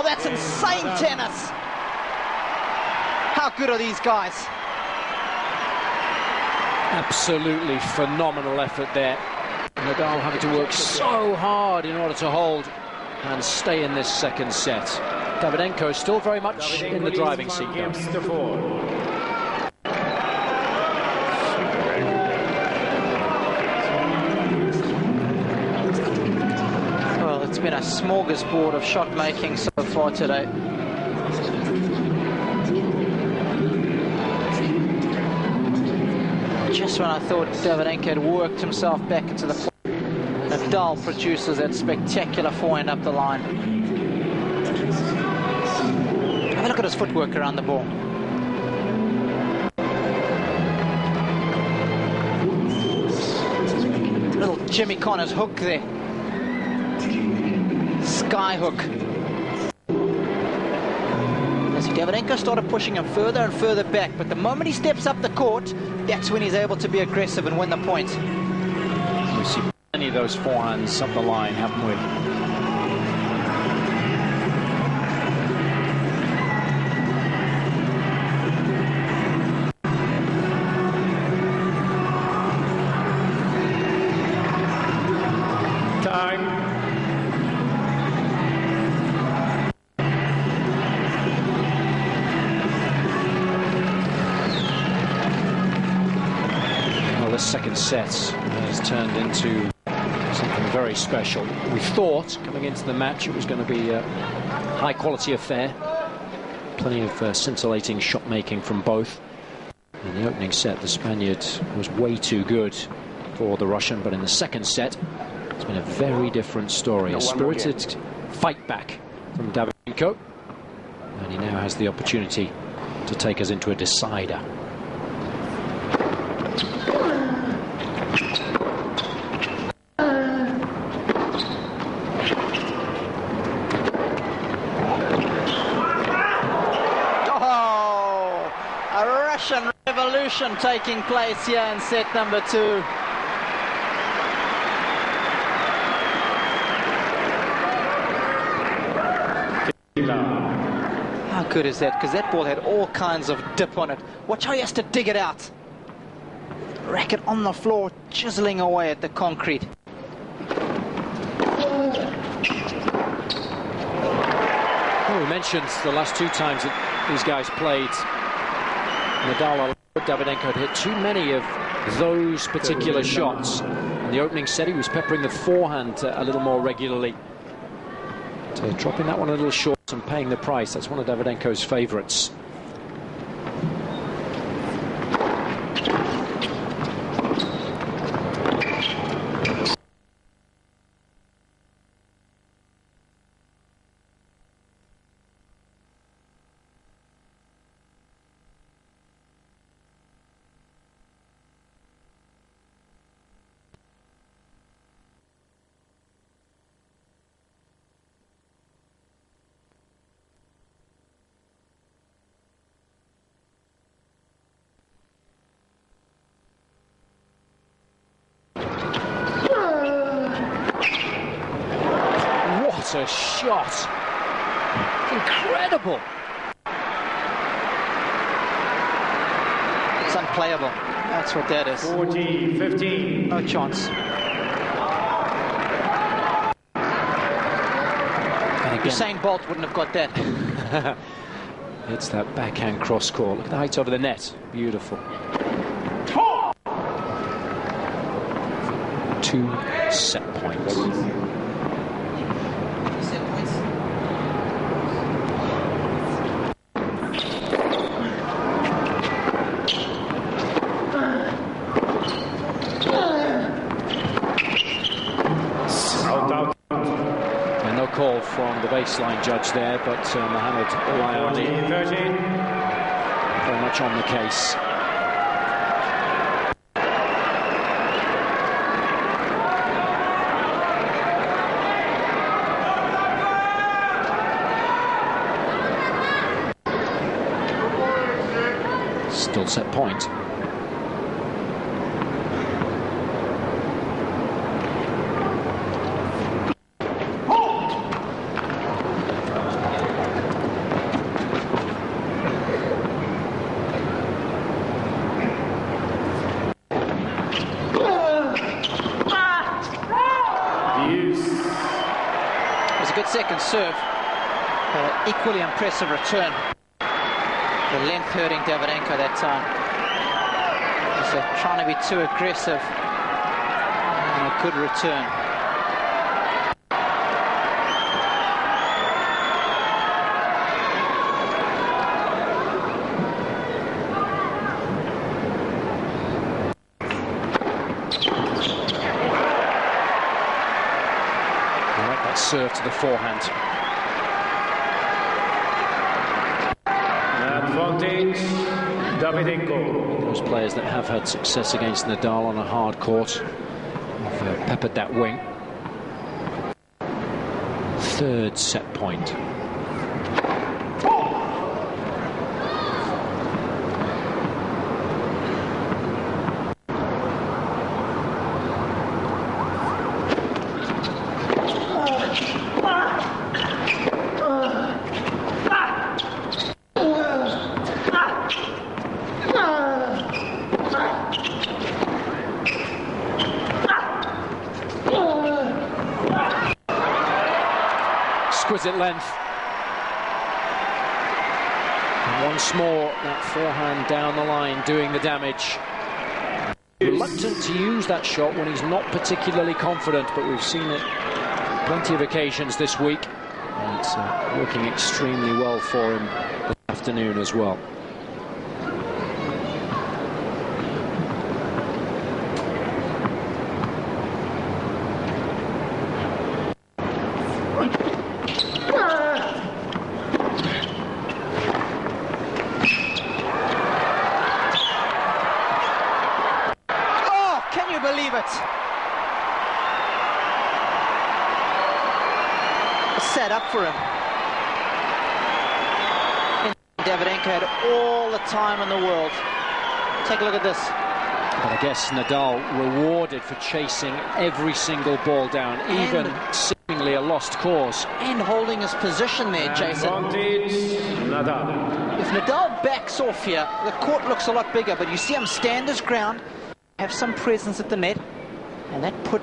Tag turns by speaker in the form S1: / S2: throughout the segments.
S1: that's insane tennis. How good are these guys?
S2: Absolutely phenomenal effort there. Nadal having to work so hard in order to hold and stay in this second set. Davydenko is still very much in the driving seat now.
S1: Well, it's been a smorgasbord of shot making so far today. Just when I thought Davydenko had worked himself back into the point, Nadal produces that spectacular forehand up the line. Have a look at his footwork around the ball. Little Jimmy Connors hook there. Sky hook. Davydenko started pushing him further and further back, but the moment he steps up the court, that's when he's able to be aggressive and win the point.
S2: We see many of those forehands up the line, haven't we? The second set has turned into something very special. We thought coming into the match it was going to be a high quality affair. Plenty of scintillating shot making from both. In the opening set the Spaniard was way too good for the Russian, but in the second set it's been a very different story. A spirited fight back from Davydenko, and he now has the opportunity to take us into a decider.
S1: Russian revolution taking place here in set number 2. How good is that? Because that ball had all kinds of dip on it. Watch how he has to dig it out. Racket on the floor, chiseling away at the concrete.
S2: Well, we mentioned the last 2 times that these guys played, Nadal and Davydenko had hit too many of those particular shots. In the opening set, he was peppering the forehand a little more regularly. So dropping that one a little short and paying the price. That's one of Davydenko's favourites. What a shot! Incredible!
S1: It's unplayable. That's what that is.
S3: 40-15.
S1: No chance. Usain Bolt wouldn't have got that.
S2: It's that backhand cross court. Look at the height over the net. Beautiful. 2 set points. And no call from the baseline judge there, but Mohamed Layani very much on the case. Still set point.
S1: a good second serve, but an equally impressive return. The length hurting Davydenko that time. So trying to be too aggressive, and a good return.
S2: Serve to the forehand.
S3: Advantage, davydenko.
S2: Those players that have had success against Nadal on a hard court have peppered that wing. Third set point.
S1: Exquisite length.
S2: And once more, that forehand down the line doing the damage. Reluctant to use that shot when he's not particularly confident, but we've seen it plenty of occasions this week. And it's working extremely well for him this afternoon as well.
S1: Believe it. Set up for him. And Davydenko had all the time in the world. Take a look at this.
S2: But I guess Nadal rewarded for chasing every single ball down, even seemingly a lost cause.
S1: And holding his position there, Jason.
S3: Advantage, Nadal.
S1: If Nadal backs off here, the court looks a lot bigger, but you see him stand his ground, have some presence at the net, and that put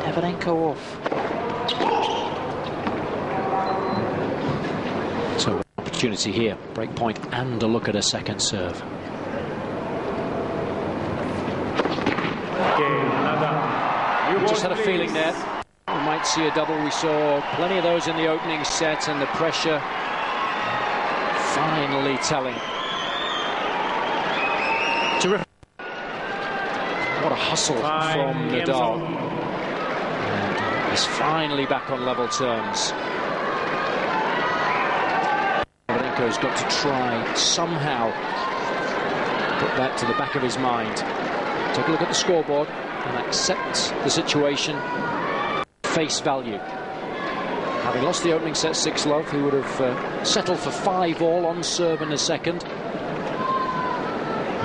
S1: Davydenko off.
S2: So opportunity here, break point and a look at a second serve.
S3: Game, Nadal.
S2: We just had a feeling there we might see a double. We saw plenty of those in the opening set, and the pressure finally telling. Terrific. What a hustle from Nadal. And he's finally back on level terms. Davydenko's got to try somehow put that to the back of his mind. Take a look at the scoreboard and accept the situation face value. Having lost the opening set 6-love, he would have settled for 5-all on serve in a second. And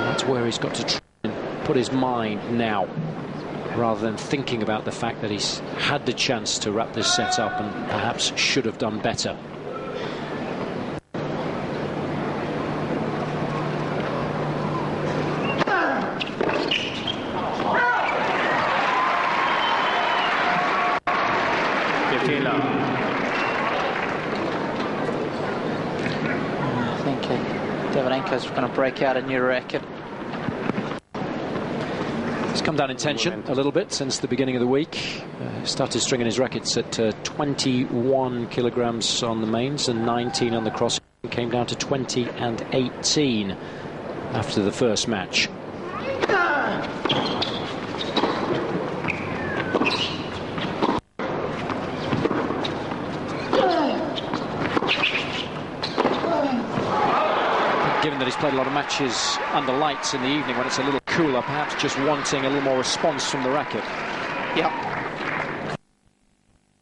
S2: that's where he's got to try and put his mind now, rather than thinking about the fact that he's had the chance to wrap this set up and perhaps should have done better.
S1: I think Davydenko's going to break out a new racket.
S2: He's come down in tension a little bit since the beginning of the week. Started stringing his rackets at 21 kilograms on the mains and 19 on the cross. He came down to 20 and 18 after the first match. Given that he's played a lot of matches under lights in the evening when it's a little cooler, perhaps just wanting a little more response from the racket.
S1: Yeah.